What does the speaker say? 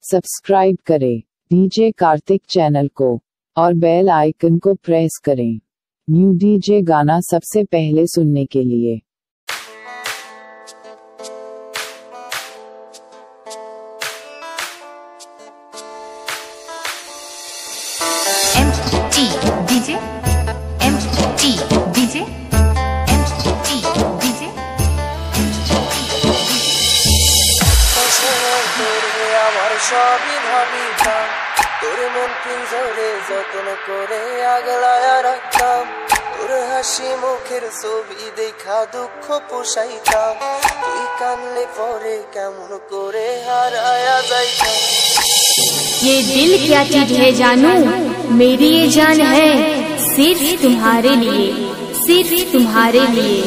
Subscribe करें DJ Kartik channel को और बेल आइकन को प्रेस करें न्यू डीजे गाना सबसे पहले सुनने के लिए। MT DJ MT DJ MT DJ আমার সবই ভাবিতাম তোর মন পিঞ্জরে যত্ন করে আগলায়া রাখতাম তোর হাসি মুখের ছবি দেখা দুঃখ পোষাইতাম তুই কানলে পরে কেমন করে হারায়া যাইতাম। ये दिल क्या चीज है जानू, मेरी ये जान है सिर्फ तुम्हारे लिए, सिर्फ तुम्हारे लिए।